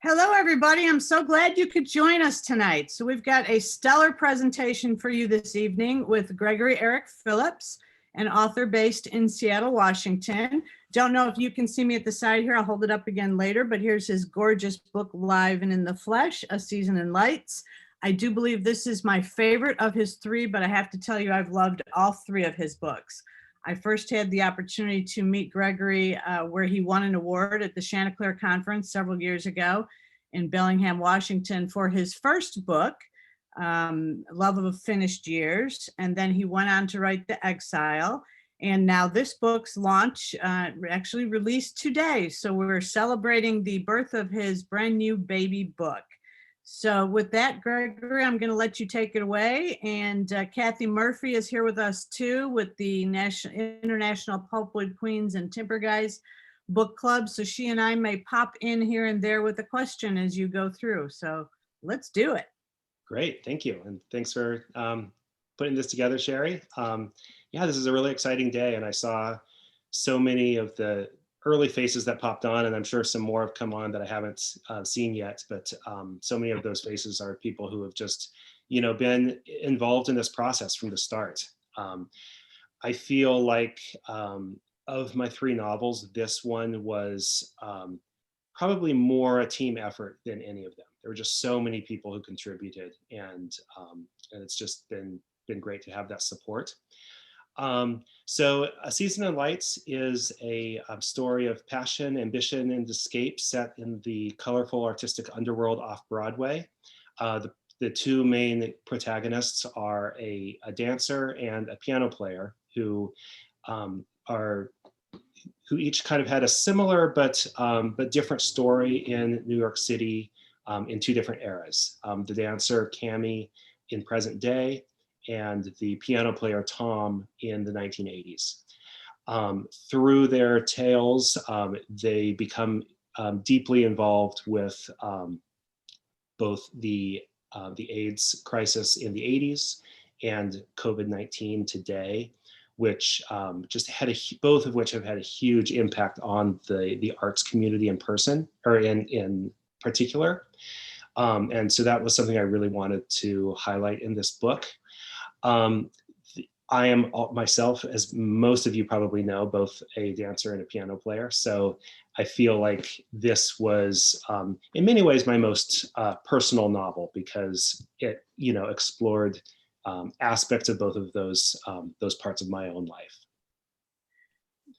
Hello, everybody. I'm so glad you could join us tonight. So we've got a stellar presentation for you this evening with Gregory Erich Phillips, an author based in Seattle, Washington. Don't know if you can see me at the side here. I'll hold it up again later, but here's his gorgeous book, Live and in the Flesh, A Season in Lights. I do believe this is my favorite of his three, but I have to tell you, I've loved all three of his books. I first had the opportunity to meet Gregory where he won an award at the Chanticleer Conference several years ago in Bellingham, Washington for his first book, Love of Finished Years. And then he went on to write The Exile. And now this book's launch actually released today. So we're celebrating the birth of his brand new baby book. So with that, Gregory, I'm going to let you take it away. And Kathy Murphy is here with us too with the International Pulpwood Queens and Timber Guys book club. So she and I may pop in here and there with a question as you go through. So let's do it. Great, thank you. And thanks for putting this together, Sherry. Yeah, this is a really exciting day. And I saw so many of the early faces that popped on, and I'm sure some more have come on that I haven't seen yet, but so many of those faces are people who have just, been involved in this process from the start. I feel like of my three novels, this one was probably more a team effort than any of them. There were just so many people who contributed, and it's just been great to have that support. So A Season in Lights is a story of passion, ambition, and escape set in the colorful artistic underworld off Broadway. The two main protagonists are a dancer and a piano player who each kind of had a similar but different story in New York City in two different eras. The dancer, Cammie, in present day, and the piano player, Tom, in the 1980s. Through their tales, they become deeply involved with both the AIDS crisis in the 80s and COVID-19 today, which just had both of which have had a huge impact on the arts community in particular. And so that was something I really wanted to highlight in this book. I am myself, as most of you probably know, both a dancer and a piano player. So I feel like this was, in many ways, my most personal novel because it, explored aspects of both of those parts of my own life.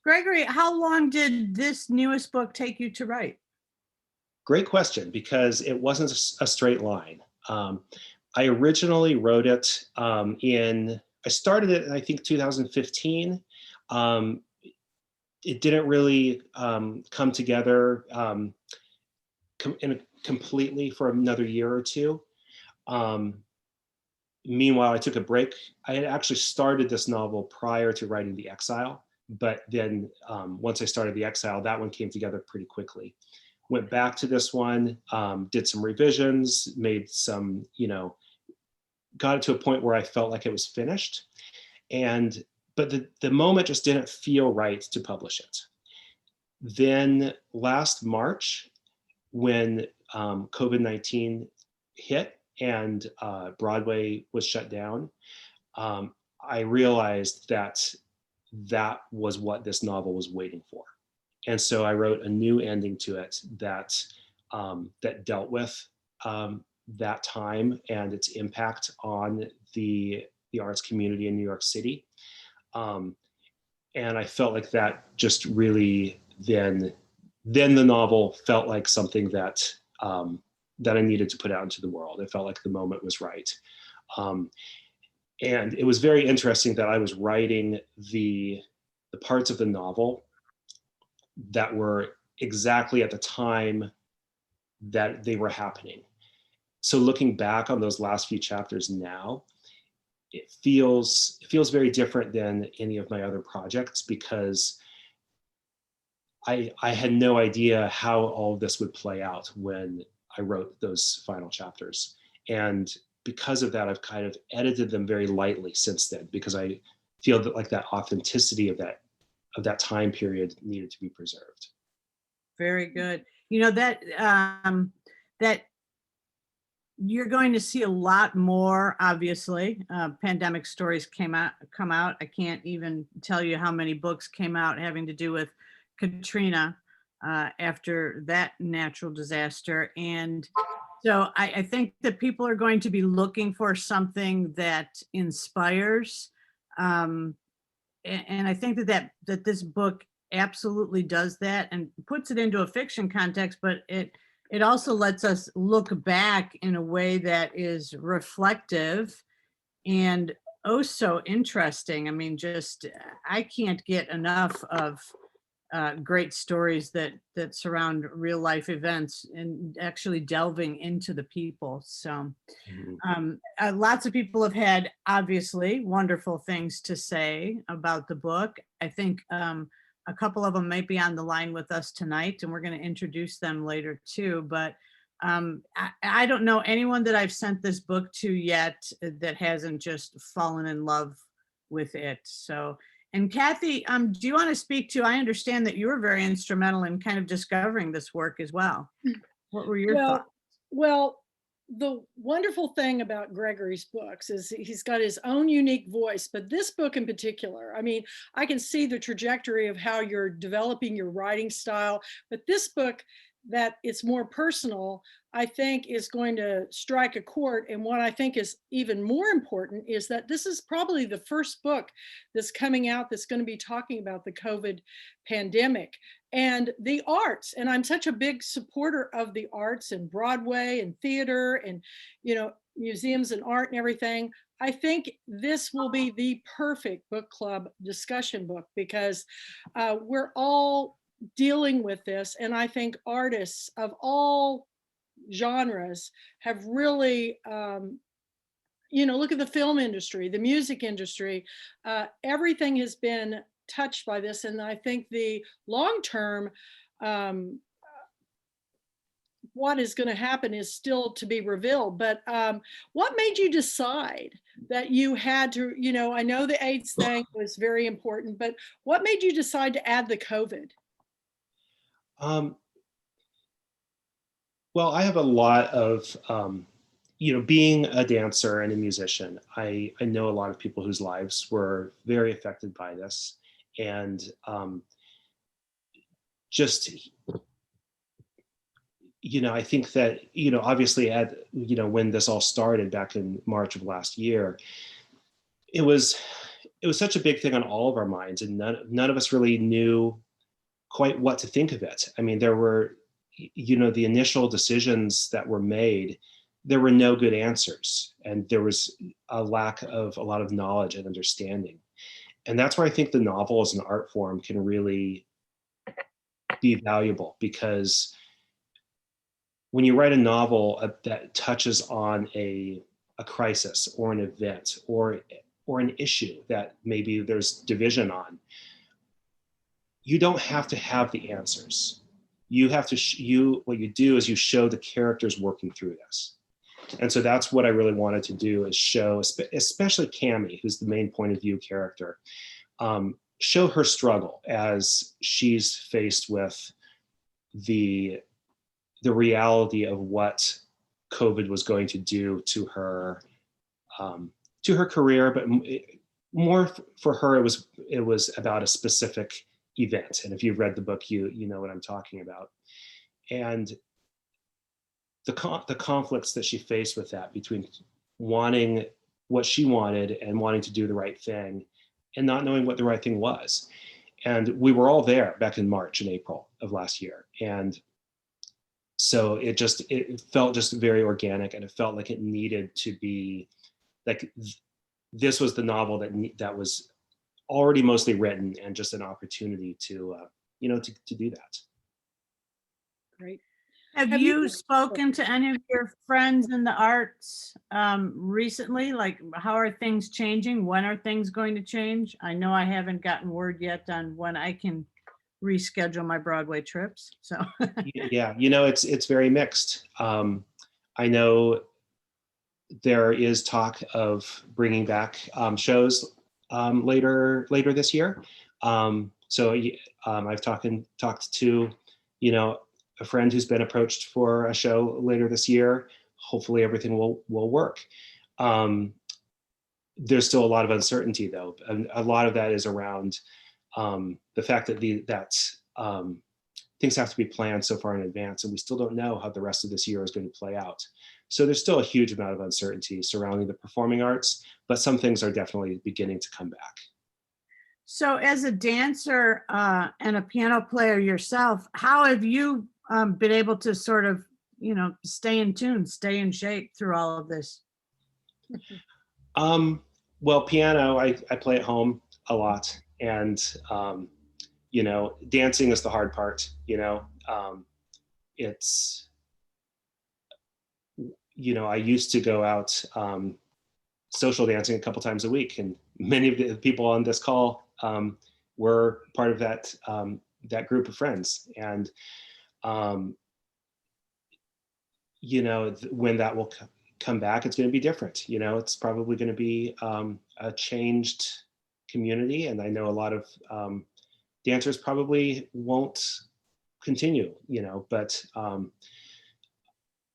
Gregory, how long did this newest book take you to write? Great question, because it wasn't a straight line. I originally wrote it I started it in, I think, 2015. It didn't really come together completely for another year or two. Meanwhile, I took a break. I had actually started this novel prior to writing The Exile, but then once I started The Exile, that one came together pretty quickly. Went back to this one, did some revisions, made some, got it to a point where I felt like it was finished. But the moment just didn't feel right to publish it. Then last March, when COVID-19 hit and Broadway was shut down, I realized that was what this novel was waiting for. And so I wrote a new ending to it that dealt with that time and its impact on the arts community in New York City. And I felt like that just really then the novel felt like something that I needed to put out into the world. It felt like the moment was right. And it was very interesting that I was writing the parts of the novel that were exactly at the time that they were happening. So looking back on those last few chapters now, it feels very different than any of my other projects because I had no idea how all of this would play out when I wrote those final chapters. And because of that, I've kind of edited them very lightly since then because I feel that like that authenticity of that time period needed to be preserved. Very good. That that you're going to see a lot more, obviously. Pandemic stories come out. I can't even tell you how many books came out having to do with Katrina after that natural disaster. And so I think that people are going to be looking for something that inspires. And I think that this book absolutely does that and puts it into a fiction context, but it also lets us look back in a way that is reflective and oh so interesting. I mean, just I can't get enough of great stories that surround real life events and actually delving into the people. So lots of people have had obviously wonderful things to say about the book. I think a couple of them might be on the line with us tonight, and we're going to introduce them later too. But I don't know anyone that I've sent this book to yet that hasn't just fallen in love with it. So, and Kathy, do you want to speak to? I understand that you were very instrumental in kind of discovering this work as well. What were your thoughts? Well, the wonderful thing about Gregory's books is he's got his own unique voice, but this book in particular, I mean, I can see the trajectory of how you're developing your writing style, but this book that it's more personal, I think is going to strike a chord. And what I think is even more important is that this is probably the first book that's coming out that's going to be talking about the COVID pandemic and the arts. And I'm such a big supporter of the arts and Broadway and theater and, you know, museums and art and everything. I think this will be the perfect book club discussion book because we're all dealing with this. And I think artists of all genres have really, you know, look at the film industry, the music industry, everything has been touched by this. And I think the long-term, what is going to happen is still to be revealed. But what made you decide that you had to, you know, I know the AIDS thing was very important, but what made you decide to add the COVID? Well, I have a lot of, you know, being a dancer and a musician, I know a lot of people whose lives were very affected by this. And just, you know, I think that, you know, obviously you know, when this all started back in March of last year, it was such a big thing on all of our minds, and none of us really knew quite what to think of it. I mean, there were, you know, the initial decisions that were made, there were no good answers, and there was a lack of a lot of knowledge and understanding. And that's where I think the novel as an art form can really be valuable, because when you write a novel that touches on a crisis or an event or an issue that maybe there's division on, you don't have to have the answers. You have to, what you do is you show the characters working through this. And so that's what I really wanted to do, is show, especially Cammie, who's the main point of view character, show her struggle as she's faced with the reality of what COVID was going to do to her career, but more for her, it was about a specific event. And if you've read the book, you know what I'm talking about. And the conflicts that she faced with that, between wanting what she wanted and wanting to do the right thing and not knowing what the right thing was. And we were all there back in March and April of last year. And so it felt just very organic, and it felt like it needed to be like, this was the novel that was already mostly written, and just an opportunity to, you know, to do that. Great. Have you spoken to any of your friends in the arts recently? Like, how are things changing? When are things going to change? I know I haven't gotten word yet on when I can reschedule my Broadway trips. So yeah, you know, it's very mixed. I know there is talk of bringing back shows later this year. So I've talked to, you know, a friend who's been approached for a show later this year. Hopefully everything will work. There's still a lot of uncertainty though. And a lot of that is around the fact that things have to be planned so far in advance, and we still don't know how the rest of this year is going to play out. So there's still a huge amount of uncertainty surrounding the performing arts, but some things are definitely beginning to come back. So as a dancer and a piano player yourself, how have you been able to sort of, stay in tune, stay in shape through all of this? Well, piano, I play at home a lot, and dancing is the hard part. It's, I used to go out social dancing a couple times a week, and many of the people on this call were part of that group of friends. And when that will come back, it's going to be different. It's probably going to be a changed community, and I know a lot of dancers probably won't continue. But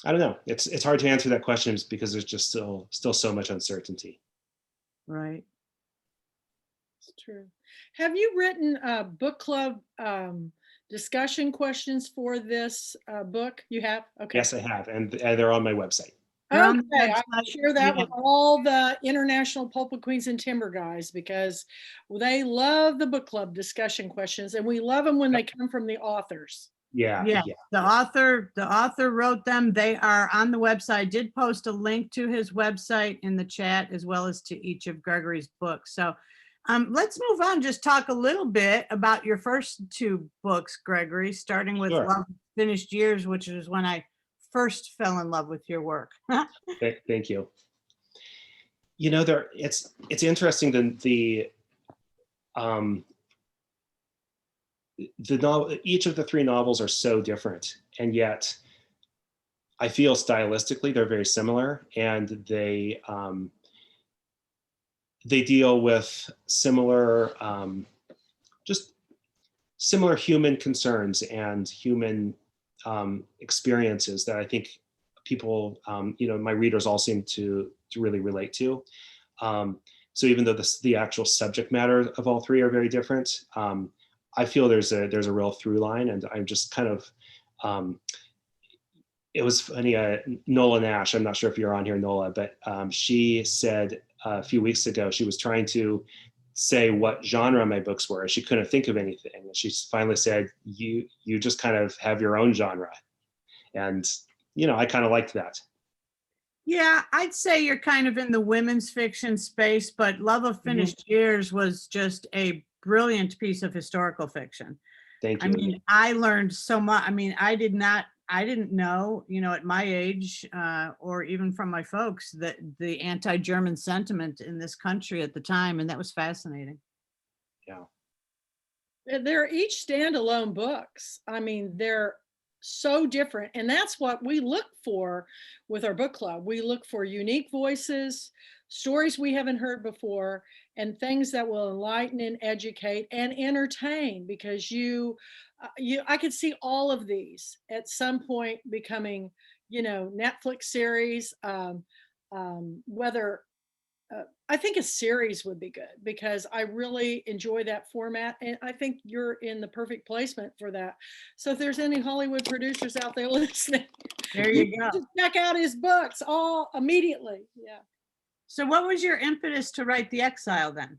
I don't know. It's hard to answer that question because there's just still so much uncertainty. Right. It's true. Have you written book club discussion questions for this book? You have? Okay. Yes, I have, and they're on my website. They're on the Okay, I website, share that yeah. with all the international pulpit queens and timber guys, because they love the book club discussion questions, and we love them when they come from the authors. Yeah. The author wrote them. They are on the website. I did post a link to his website in the chat, as well as to each of Gregory's books. So let's move on. Just talk a little bit about your first two books, Gregory, starting with Sure. Love Finished Years, which is when I first fell in love with your work. Thank you. It's interesting that the novel, each of the three novels are so different, and yet I feel stylistically they're very similar, and they deal with similar just similar human concerns and human experiences that I think people, my readers all seem to really relate to. So even though the actual subject matter of all three are very different, I feel there's a real through line, and I'm just kind of, it was funny, Nola Nash, I'm not sure if you're on here, Nola, but she said a few weeks ago, she was trying to say what genre my books were, and she couldn't think of anything. And she finally said, you just kind of have your own genre. And, I kind of liked that. Yeah, I'd say you're kind of in the women's fiction space, but Love of Finished Years was just a brilliant piece of historical fiction. Thank you. I mean, I learned so much. I mean, I didn't know, at my age, or even from my folks, that the anti-German sentiment in this country at the time, and that was fascinating. Yeah. They're each standalone books. I mean, they're so different, and that's what we look for with our book club. We look for unique voices, stories we haven't heard before, and things that will enlighten and educate and entertain, because I could see all of these at some point becoming, Netflix series, whether I think a series would be good, because I really enjoy that format, and I think you're in the perfect placement for that. So if there's any Hollywood producers out there listening, There you go. just check out his books all immediately. Yeah. So what was your impetus to write The Exile then?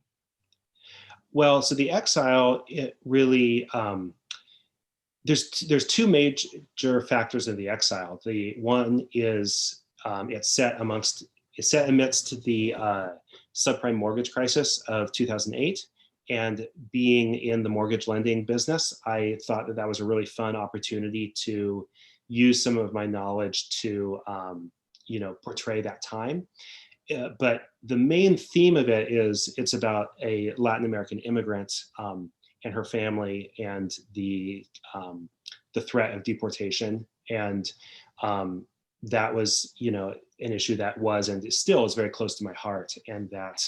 Well, so The Exile, it really, there's two major factors in The Exile. The one is it's set amidst the subprime mortgage crisis of 2008. And being in the mortgage lending business, I thought that was a really fun opportunity to use some of my knowledge to, portray that time. But the main theme of it is it's about a Latin American immigrant and her family, and the threat of deportation. And that was, an issue that was, and still is, very close to my heart. And that,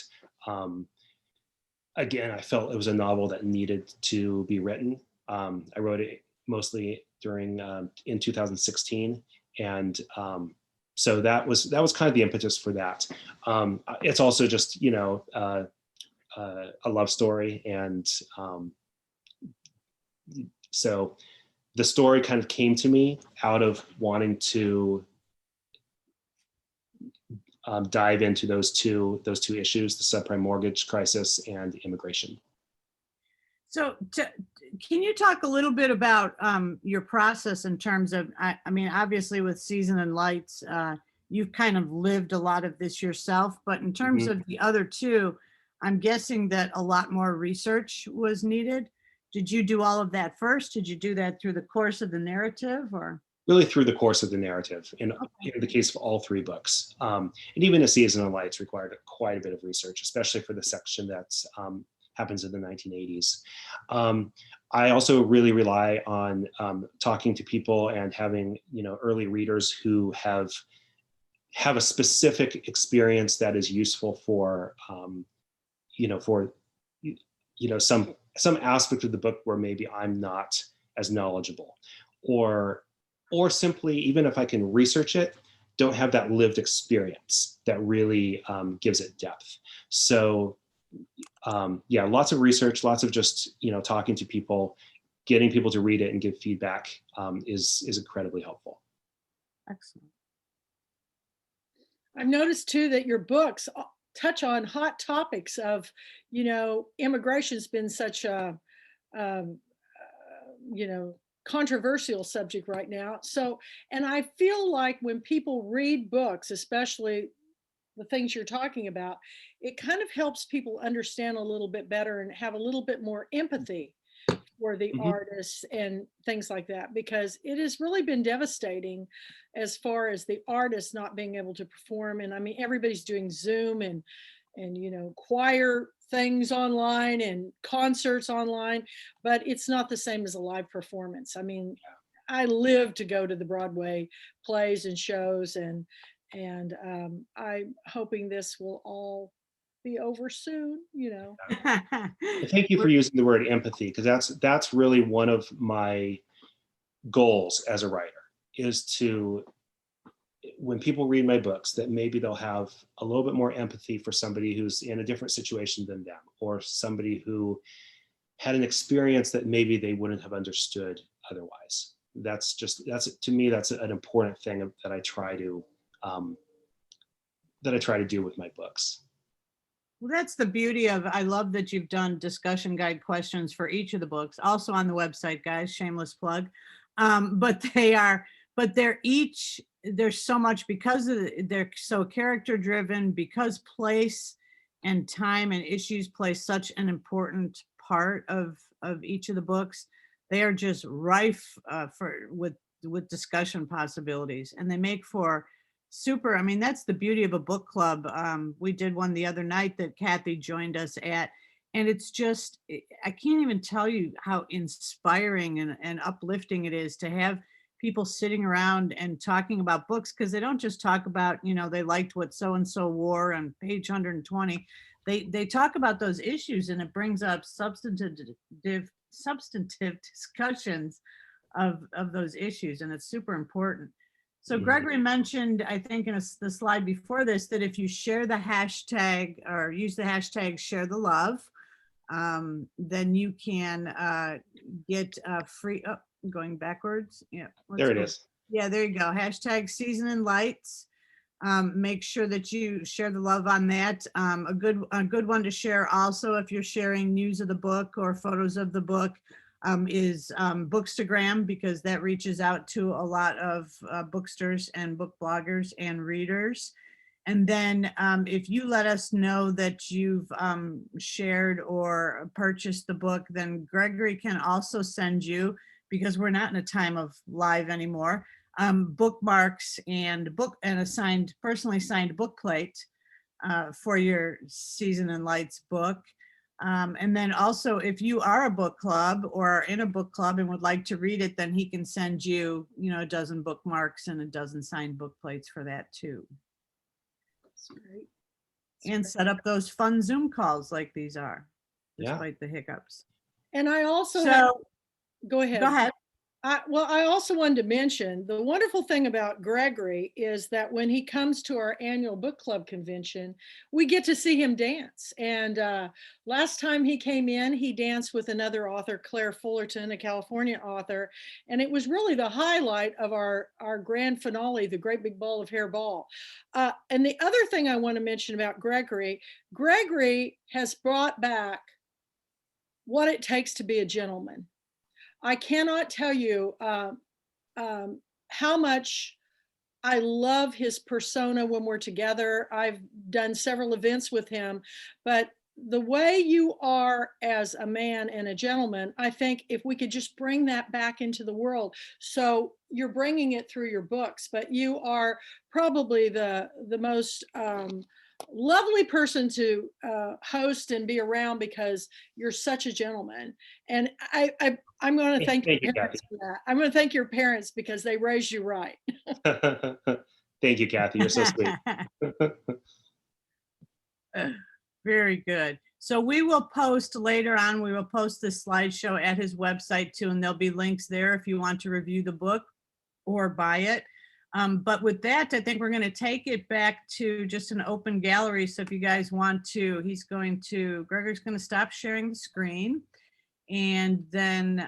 again, I felt it was a novel that needed to be written. I wrote it mostly during in 2016, and so that was kind of the impetus for that. It's also just, you know, a love story, and so the story kind of came to me out of wanting to dive into those two issues: the subprime mortgage crisis and immigration. So can you talk a little bit about your process in terms of, I mean, obviously with Season and Lights, you've kind of lived a lot of this yourself, but in terms of the other two, I'm guessing that a lot more research was needed. Did you do all of that first? Did you do that through the course of the narrative, or? Really through the course of the narrative, in the case of all three books. And even A Season of Lights required quite a bit of research, especially for the section that happens in the 1980s. I also really rely on talking to people and having, you know, early readers who have a specific experience that is useful for, you know, for, you know, some aspect of the book where maybe I'm not as knowledgeable, or simply, even if I can research it, don't have that lived experience that really gives it depth. So yeah, lots of research, lots of just, you know, talking to people, getting people to read it and give feedback is incredibly helpful. Excellent. I've noticed too that your books touch on hot topics of, you know, immigration's been such a, you know, controversial subject right now. So, and I feel like when people read books, especially the things you're talking about, it kind of helps people understand a little bit better and have a little bit more empathy for the artists and things like that, because it has really been devastating as far as the artists not being able to perform. And I mean, everybody's doing Zoom and you know, choir things online and concerts online, but it's not the same as a live performance. I mean, I live to go to the Broadway plays and shows, and I'm hoping this will all be over soon, you know. Thank you for using the word empathy, because that's really one of my goals as a writer, is to, when people read my books, that maybe they'll have a little bit more empathy for somebody who's in a different situation than them, or somebody who had an experience that maybe they wouldn't have understood otherwise. That's to me, that's an important thing that I try to do with my books. Well, that's the beauty of, I love that you've done discussion guide questions for each of the books, also on the website, guys, shameless plug. But there's so much, because they're so character driven, because place and time and issues play such an important part of each of the books. They are just rife with discussion possibilities, and they make for super. I mean, that's the beauty of a book club. We did one the other night that Kathy joined us at, and it's just, I can't even tell you how inspiring and uplifting it is to have people sitting around and talking about books, because they don't just talk about, you know, they liked what so-and-so wore on page 120. They talk about those issues, and it brings up substantive discussions of those issues, and it's super important. So Gregory mentioned, I think in the slide before this, that if you share the hashtag or use the hashtag share the love, then you can get free, going backwards. Yeah. There it is. Yeah, there you go. Hashtag Season and Lights. Make sure that you share the love on that. A good one to share also, if you're sharing news of the book or photos of the book, is Bookstagram, because that reaches out to a lot of booksters and book bloggers and readers. And then if you let us know that you've shared or purchased the book, then Gregory can also send you, because we're not in a time of live anymore, bookmarks and a personally signed book plate for your Season and Lights book. And then also, if you are a book club or are in a book club and would like to read it, then he can send you, you know, a dozen bookmarks and a dozen signed book plates for that too. That's great. And set up those fun Zoom calls like these are, Yeah. despite the hiccups. And I also So go ahead. go ahead. Well, I also wanted to mention the wonderful thing about Gregory is that when he comes to our annual book club convention, we get to see him dance. And last time he came in, he danced with another author, Claire Fullerton, a California author. And it was really the highlight of our grand finale, the Great Big Ball of Hair Ball. And the other thing I want to mention about Gregory, Gregory has brought back what it takes to be a gentleman. I cannot tell you how much I love his persona when we're together. I've done several events with him, but the way you are as a man and a gentleman, I think if we could just bring that back into the world. So you're bringing it through your books, but you are probably the most lovely person to host and be around because you're such a gentleman. And I'm going to thank Thank your you, Kathy. parents for that. I'm going to thank your parents because they raised you right. Thank you, Kathy. You're so sweet. Very good. So we will post later on, we will post this slideshow at his website too, and there'll be links there if you want to review the book or buy it. But with that, I think we're going to take it back to just an open gallery. So if you guys want to, Gregory's going to stop sharing the screen. And then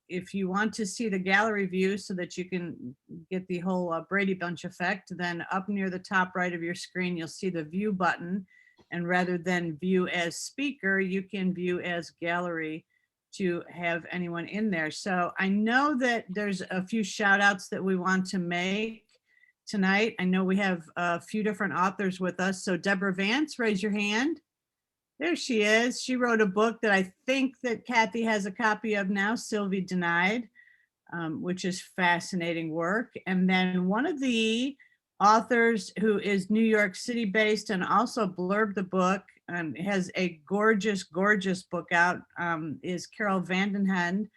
if you want to see the gallery view so that you can get the whole Brady Bunch effect, then up near the top right of your screen, you'll see the view button. And rather than view as speaker, you can view as gallery to have anyone in there. So I know that there's a few shout outs that we want to make tonight. I know we have a few different authors with us. So Deborah Vance, raise your hand. There she is. She wrote a book that I think that Kathy has a copy of now, Sylvie Denied, which is fascinating work. And then one of the authors who is New York City based and also blurbed the book, has a gorgeous, gorgeous book out, is Carol Vandenhend.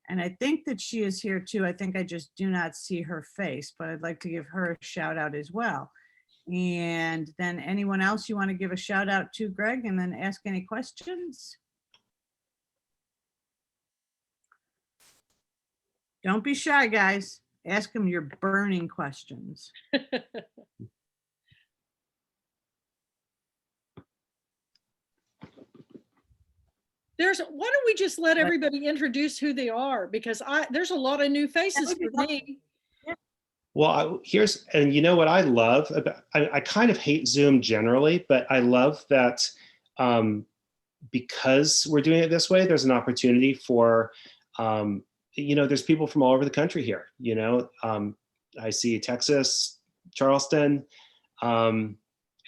And I think that she is here too. I think I just do not see her face, but I'd like to give her a shout out as well. And then anyone else you want to give a shout out to, Greg, and then ask any questions? Don't be shy, guys. Ask them your burning questions. Why don't we just let everybody introduce who they are? Because there's a lot of new faces for me. Well, and you know what I love about, I kind of hate Zoom generally, but I love that because we're doing it this way, there's an opportunity for, there's people from all over the country here, I see Texas, Charleston,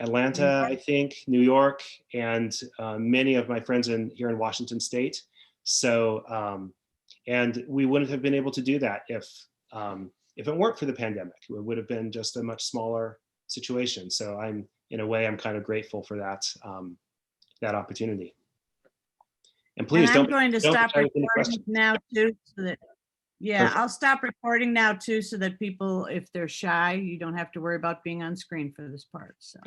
Atlanta, I think, New York, and many of my friends here in Washington State. So, and we wouldn't have been able to do that if it weren't for the pandemic. It would have been just a much smaller situation. So in a way, I'm kind of grateful for that, that opportunity. And please I'm going to stop recording now too, so that, yeah, perfect. I'll stop recording now too, so that people, if they're shy, you don't have to worry about being on screen for this part. So.